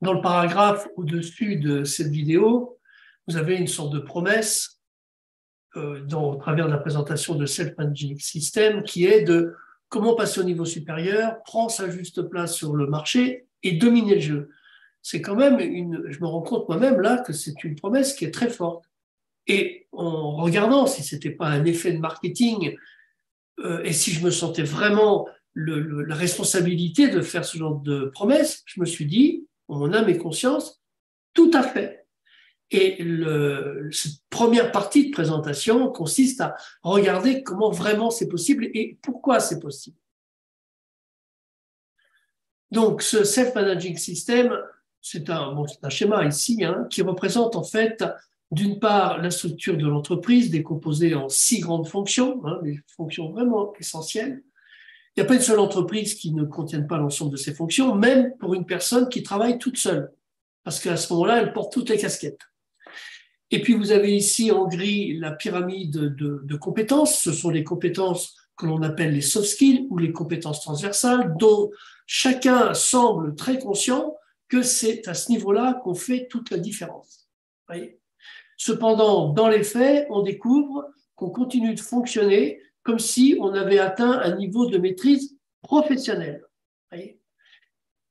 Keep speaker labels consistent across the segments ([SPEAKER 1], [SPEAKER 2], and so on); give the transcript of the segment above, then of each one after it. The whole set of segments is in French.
[SPEAKER 1] Dans le paragraphe au-dessus de cette vidéo, vous avez une sorte de promesse au travers de la présentation de Self-Managing System qui est de comment passer au niveau supérieur, prendre sa juste place sur le marché et dominer le jeu. C'est quand même je me rends compte moi-même là que c'est une promesse qui est très forte. Et en regardant si ce n'était pas un effet de marketing et si je me sentais vraiment la responsabilité de faire ce genre de promesse, je me suis dit, en mon âme et conscience, tout à fait. Et cette première partie de présentation consiste à regarder comment vraiment c'est possible et pourquoi c'est possible. Donc, ce Self-Managing System, c'est un schéma ici qui représente en fait, d'une part, la structure de l'entreprise décomposée en 6 grandes fonctions, des fonctions vraiment essentielles. Il n'y a pas une seule entreprise qui ne contienne pas l'ensemble de ces fonctions, même pour une personne qui travaille toute seule, parce qu'à ce moment-là, elle porte toutes les casquettes. Et puis, vous avez ici en gris la pyramide de compétences. Ce sont les compétences que l'on appelle les soft skills ou les compétences transversales, dont chacun semble très conscient que c'est à ce niveau-là qu'on fait toute la différence. Voyez ? Cependant, dans les faits, on découvre qu'on continue de fonctionner comme si on avait atteint un niveau de maîtrise professionnelle. Voyez ?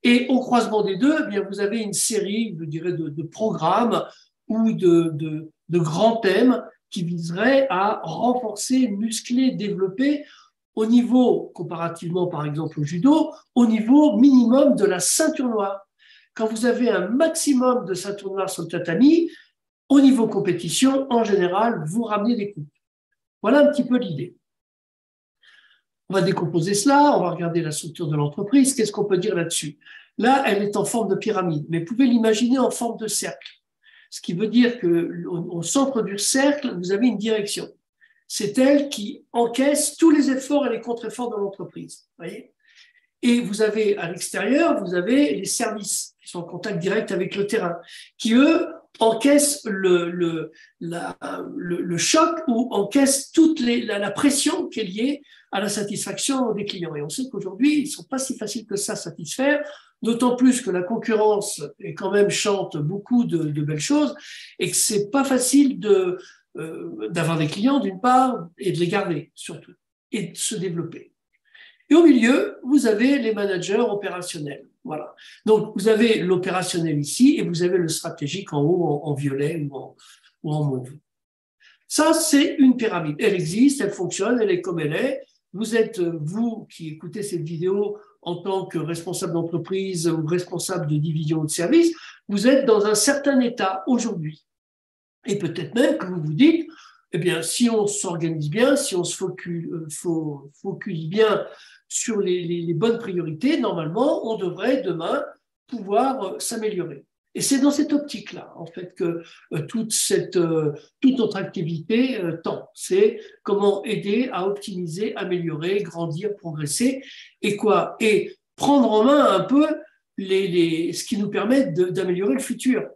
[SPEAKER 1] Et au croisement des deux, eh bien, vous avez une série, je dirais, de programmes ou de grands thèmes qui viseraient à renforcer, muscler, développer au niveau, comparativement par exemple au judo, au niveau minimum de la ceinture noire. Quand vous avez un maximum de ceinture noire sur le tatami, au niveau compétition, en général, vous ramenez des coupes. Voilà un petit peu l'idée. On va décomposer cela, on va regarder la structure de l'entreprise. Qu'est-ce qu'on peut dire là-dessus? Là, elle est en forme de pyramide, mais vous pouvez l'imaginer en forme de cercle. Ce qui veut dire qu'au centre du cercle, vous avez une direction. C'est elle qui encaisse tous les efforts et les contre-efforts de l'entreprise. Voyez ? Et vous avez à l'extérieur, vous avez les services qui sont en contact direct avec le terrain, qui eux encaissent le choc ou encaissent toute la pression qui est liée à la satisfaction des clients. Et on sait qu'aujourd'hui, ils ne sont pas si faciles que ça à satisfaire, d'autant plus que la concurrence est quand même chante beaucoup de belles choses et que c'est pas facile d'avoir des clients d'une part et de les garder surtout et de se développer. Et au milieu, vous avez les managers opérationnels. Voilà. Donc, vous avez l'opérationnel ici et vous avez le stratégique en haut en violet ou en mauve. Ça, c'est une pyramide. Elle existe, elle fonctionne, elle est comme elle est. Vous êtes, vous qui écoutez cette vidéo en tant que responsable d'entreprise ou responsable de division ou de service, vous êtes dans un certain état aujourd'hui. Et peut-être même que vous vous dites, eh bien, si on s'organise bien, si on se focus bien sur les bonnes priorités, normalement, on devrait demain pouvoir s'améliorer. Et c'est dans cette optique-là, en fait, que toute notre activité tend. C'est comment aider à optimiser, améliorer, grandir, progresser, et quoi? Et prendre en main un peu ce qui nous permet d'améliorer le futur,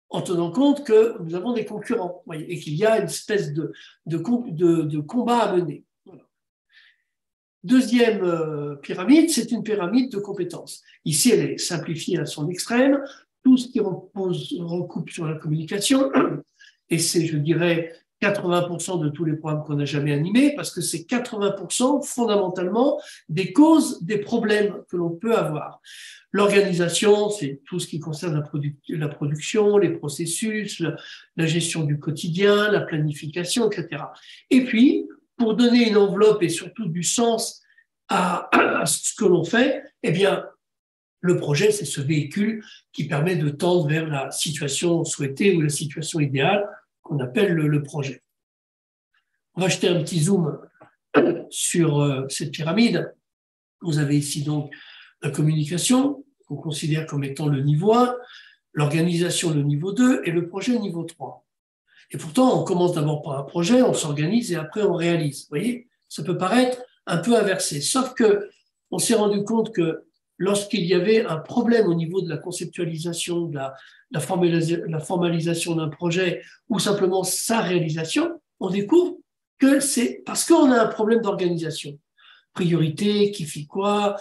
[SPEAKER 1] en tenant compte que nous avons des concurrents, voyez, et qu'il y a une espèce de combat à mener. Voilà. Deuxième pyramide, c'est une pyramide de compétences. Ici, elle est simplifiée à son extrême. Tout ce qui recoupe sur la communication, et c'est, je dirais, 80% de tous les programmes qu'on n'a jamais animés, parce que c'est 80% fondamentalement des causes, des problèmes que l'on peut avoir. L'organisation, c'est tout ce qui concerne la production, les processus, la gestion du quotidien, la planification, etc. Et puis, pour donner une enveloppe et surtout du sens à ce que l'on fait, eh bien, le projet, c'est ce véhicule qui permet de tendre vers la situation souhaitée ou la situation idéale qu'on appelle le projet. On va jeter un petit zoom sur cette pyramide. Vous avez ici donc la communication, qu'on considère comme étant le niveau 1, l'organisation le niveau 2 et le projet niveau 3. Et pourtant, on commence d'abord par un projet, on s'organise et après on réalise. Vous voyez, ça peut paraître un peu inversé, sauf qu'on s'est rendu compte que lorsqu'il y avait un problème au niveau de la conceptualisation, de la formalisation d'un projet ou simplement sa réalisation, on découvre que c'est parce qu'on a un problème d'organisation. priorité, qui fait quoi,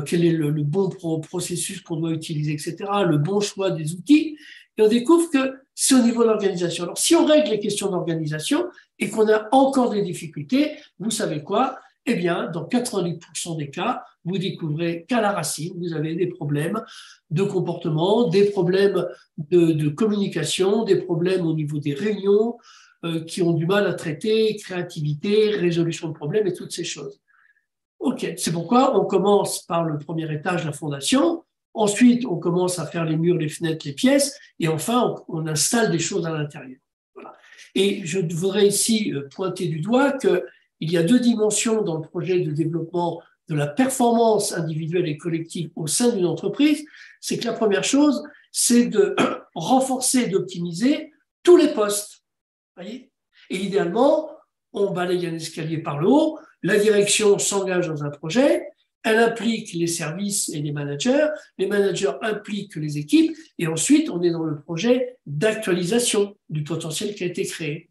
[SPEAKER 1] quel est le bon processus qu'on doit utiliser, etc., le bon choix des outils. Et on découvre que c'est au niveau de l'organisation. Alors, si on règle les questions d'organisation et qu'on a encore des difficultés, vous savez quoi? Eh bien, dans 90% des cas, vous découvrez qu'à la racine, vous avez des problèmes de comportement, des problèmes de communication, des problèmes au niveau des réunions qui ont du mal à traiter, créativité, résolution de problèmes et toutes ces choses. OK, c'est pourquoi on commence par le premier étage, la fondation. Ensuite, on commence à faire les murs, les fenêtres, les pièces. Et enfin, on installe des choses à l'intérieur. Voilà. Et je voudrais ici pointer du doigt qu'il y a deux dimensions dans le projet de développement de la performance individuelle et collective au sein d'une entreprise. C'est que la première chose, c'est de renforcer et d'optimiser tous les postes. Voyez ? Et idéalement, on balaye un escalier par le haut, la direction s'engage dans un projet, elle implique les services et les managers impliquent les équipes, et ensuite on est dans le projet d'actualisation du potentiel qui a été créé.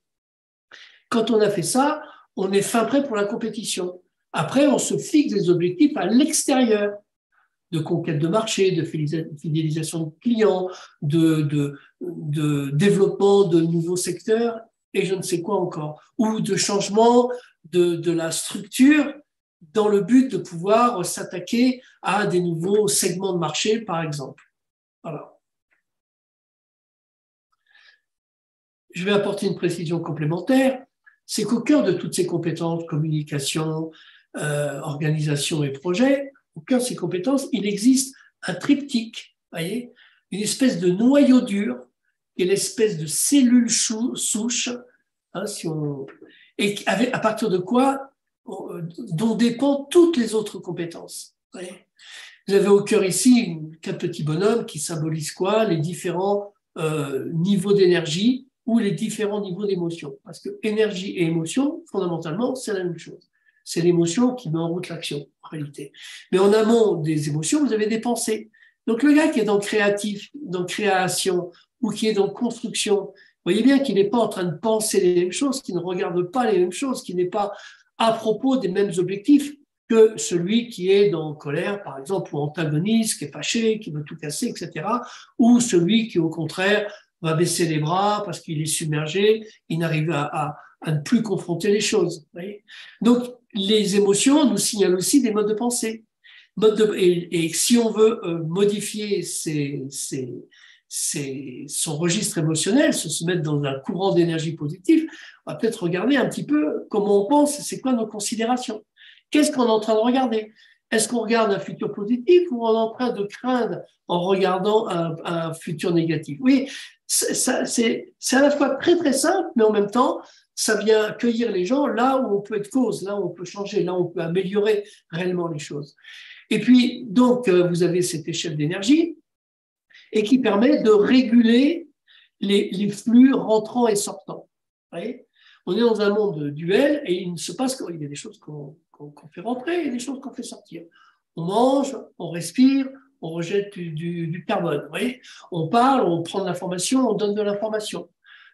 [SPEAKER 1] Quand on a fait ça, on est fin prêt pour la compétition. Après, on se fixe des objectifs à l'extérieur, de conquête de marché, de fidélisation de clients, de développement de nouveaux secteurs, et je ne sais quoi encore, ou de changement de la structure dans le but de pouvoir s'attaquer à des nouveaux segments de marché, par exemple. Voilà. Je vais apporter une précision complémentaire, c'est qu'au cœur de toutes ces compétences, communication, organisation et projet, au cœur de ces compétences, il existe un triptyque, voyez, une espèce de noyau dur, qui est l'espèce de cellule souche, hein, et à partir de quoi, dont dépendent toutes les autres compétences. Voyez. Vous avez au cœur ici 4 petits bonhommes qui symbolisent quoi? Les différents niveaux d'énergie ou les différents niveaux d'émotion. Parce que énergie et émotion, fondamentalement, c'est la même chose. C'est l'émotion qui met en route l'action, en réalité. Mais en amont des émotions, vous avez des pensées. Donc le gars qui est dans créatif, dans création, ou qui est dans construction, vous voyez bien qu'il n'est pas en train de penser les mêmes choses, qu'il ne regarde pas les mêmes choses, qu'il n'est pas à propos des mêmes objectifs que celui qui est dans colère, par exemple, ou antagoniste, qui est fâché, qui veut tout casser, etc. Ou celui qui, au contraire, va baisser les bras parce qu'il est submergé, il n'arrive à ne plus confronter les choses. Vous voyez. Donc, les émotions nous signalent aussi des modes de pensée. Et si on veut modifier son registre émotionnel, se mettre dans un courant d'énergie positive, on va peut-être regarder un petit peu comment on pense, c'est quoi nos considérations. Qu'est-ce qu'on est en train de regarder? Est-ce qu'on regarde un futur positif ou on est en train de craindre en regardant un futur négatif? Oui, c'est à la fois très très simple, mais en même temps, ça vient cueillir les gens là où on peut être cause, là où on peut changer, là où on peut améliorer réellement les choses. Et puis, donc, vous avez cette échelle d'énergie et qui permet de réguler les flux rentrants et sortants. Vous voyez, on est dans un monde duel et il se passe qu'il y a des choses qu'on fait rentrer et des choses qu'on fait sortir. On mange, on respire, on rejette du carbone. Vous voyez, on parle, on prend de l'information, on donne de l'information.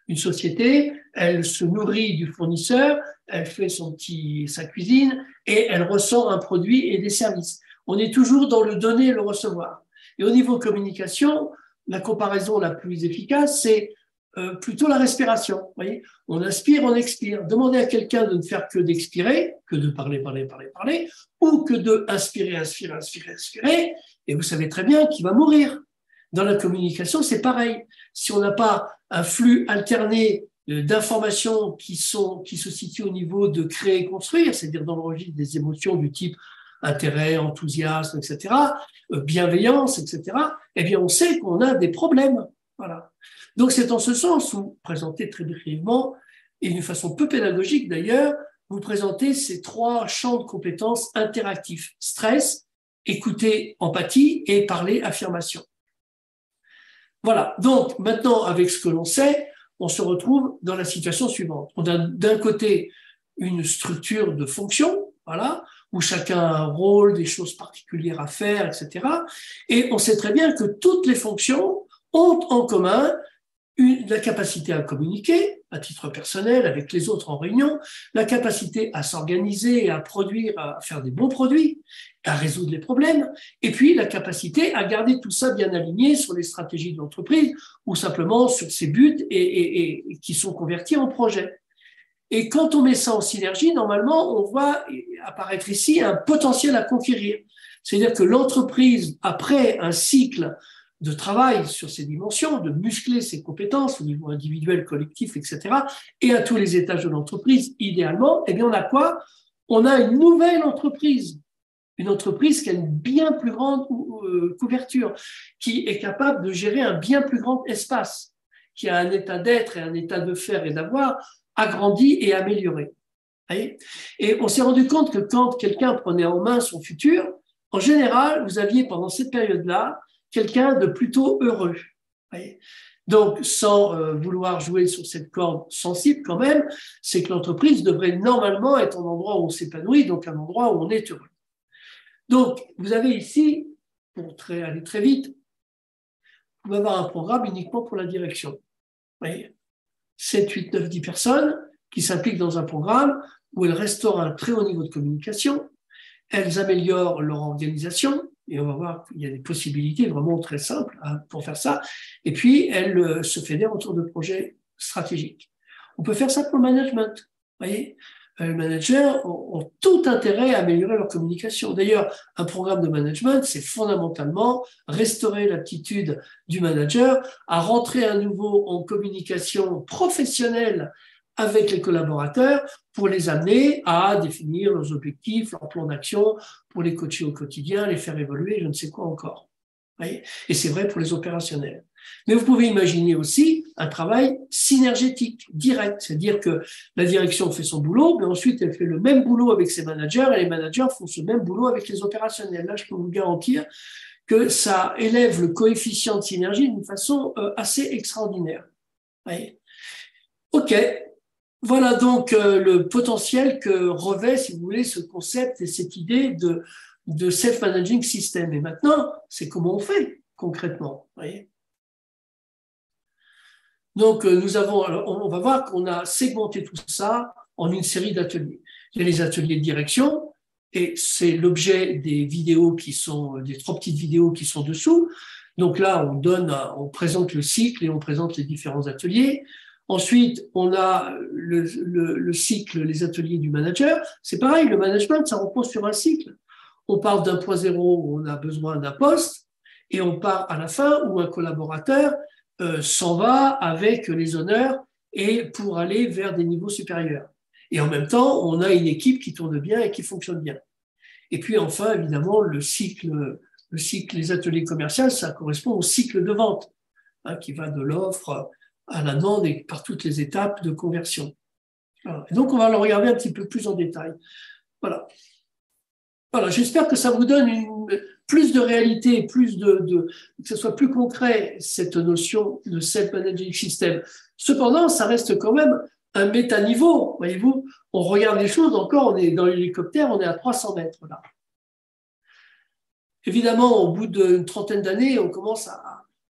[SPEAKER 1] Une société, elle se nourrit du fournisseur, elle fait sa cuisine et elle ressort un produit et des services. On est toujours dans le donner et le recevoir. Et au niveau communication, la comparaison la plus efficace, c'est plutôt la respiration. Vous voyez, on inspire, on expire. Demandez à quelqu'un de ne faire que d'expirer, que de parler, ou que de inspirer, inspirer, et vous savez très bien qu'il va mourir. Dans la communication, c'est pareil. Si on n'a pas un flux alterné d'informations qui se situent au niveau de créer et construire, c'est-à-dire dans le registre des émotions du type intérêt, enthousiasme, etc., bienveillance, etc., eh bien, on sait qu'on a des problèmes. Voilà. Donc, c'est en ce sens où, présenté très brièvement, et d'une façon peu pédagogique d'ailleurs, vous présentez ces 3 champs de compétences interactifs. Stress, écouter, empathie et parler, affirmation. Voilà. Donc, maintenant, avec ce que l'on sait, on se retrouve dans la situation suivante. On a d'un côté une structure de fonction, voilà, où chacun a un rôle, des choses particulières à faire, etc. Et on sait très bien que toutes les fonctions ont en commun la capacité à communiquer à titre personnel avec les autres en réunion, la capacité à s'organiser, à produire, à faire des bons produits, à résoudre les problèmes, et puis la capacité à garder tout ça bien aligné sur les stratégies de l'entreprise ou simplement sur ses buts et qui sont convertis en projets. Et quand on met ça en synergie, normalement, on voit apparaître ici un potentiel à conquérir. C'est-à-dire que l'entreprise, après un cycle de travail sur ces dimensions, de muscler ses compétences au niveau individuel, collectif, etc., et à tous les étages de l'entreprise, idéalement, eh bien, on a quoi? On a une nouvelle entreprise. Une entreprise qui a une bien plus grande couverture, qui est capable de gérer un bien plus grand espace, qui a un état d'être et un état de faire et d'avoir agrandi et amélioré. Et on s'est rendu compte que quand quelqu'un prenait en main son futur, en général, vous aviez pendant cette période-là quelqu'un de plutôt heureux. Donc, sans vouloir jouer sur cette corde sensible quand même, c'est que l'entreprise devrait normalement être un endroit où on s'épanouit, donc un endroit où on est heureux. Donc, vous avez ici, pour aller très vite, vous pouvez avoir un programme uniquement pour la direction. Vous voyez, 7, 8, 9, 10 personnes qui s'impliquent dans un programme où elles restaurent un très haut niveau de communication, elles améliorent leur organisation, et on va voir qu'il y a des possibilités vraiment très simples pour faire ça, et puis elles se fédèrent autour de projets stratégiques. On peut faire ça pour le management. Vous voyez, les managers ont tout intérêt à améliorer leur communication. D'ailleurs, un programme de management, c'est fondamentalement restaurer l'aptitude du manager à rentrer à nouveau en communication professionnelle avec les collaborateurs pour les amener à définir leurs objectifs, leur plan d'action, pour les coacher au quotidien, les faire évoluer, je ne sais quoi encore. Et c'est vrai pour les opérationnels. Mais vous pouvez imaginer aussi un travail synergétique, direct, c'est-à-dire que la direction fait son boulot, mais ensuite elle fait le même boulot avec ses managers et les managers font ce même boulot avec les opérationnels. Là, je peux vous garantir que ça élève le coefficient de synergie d'une façon assez extraordinaire. OK. Voilà donc le potentiel que revêt, si vous voulez, ce concept et cette idée de self-managing system. Et maintenant, c'est comment on fait concrètement. Voyez, donc, on va voir qu'on a segmenté tout ça en une série d'ateliers. Il y a les ateliers de direction, et c'est l'objet des vidéos qui sont, des 3 petites vidéos qui sont dessous. Donc là, on présente le cycle et on présente les différents ateliers. Ensuite, on a le cycle, les ateliers du manager. C'est pareil, le management, ça repose sur un cycle. On part d'un point zéro où on a besoin d'un poste, et on part à la fin où un collaborateur s'en va avec les honneurs et pour aller vers des niveaux supérieurs. Et en même temps, on a une équipe qui tourne bien et qui fonctionne bien. Et puis enfin, évidemment, le cycle, les ateliers commerciaux, ça correspond au cycle de vente, qui va de l'offre à la demande et par toutes les étapes de conversion. Voilà. Et donc, on va le regarder un petit peu plus en détail. Voilà. Voilà, j'espère que ça vous donne plus de réalité, que ce soit plus concret, cette notion de self-managing system. Cependant, ça reste quand même un métaniveau, voyez-vous. On regarde les choses, encore, on est dans l'hélicoptère, on est à 300 mètres là. Évidemment, au bout d'une trentaine d'années, on commence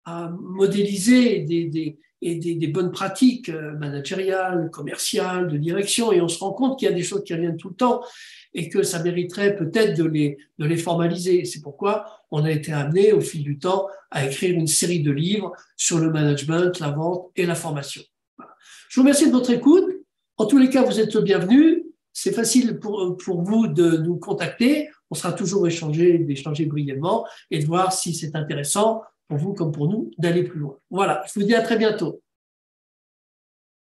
[SPEAKER 1] à modéliser des bonnes pratiques managériales, commerciales, de direction, et on se rend compte qu'il y a des choses qui reviennent tout le temps et que ça mériterait peut-être de les formaliser. C'est pourquoi on a été amené au fil du temps à écrire une série de livres sur le management, la vente et la formation. Voilà. Je vous remercie de votre écoute. En tous les cas, vous êtes le bienvenu. C'est facile pour vous de nous contacter. On sera toujours d'échanger brièvement et de voir si c'est intéressant pour vous comme pour nous d'aller plus loin. Voilà, je vous dis à très bientôt.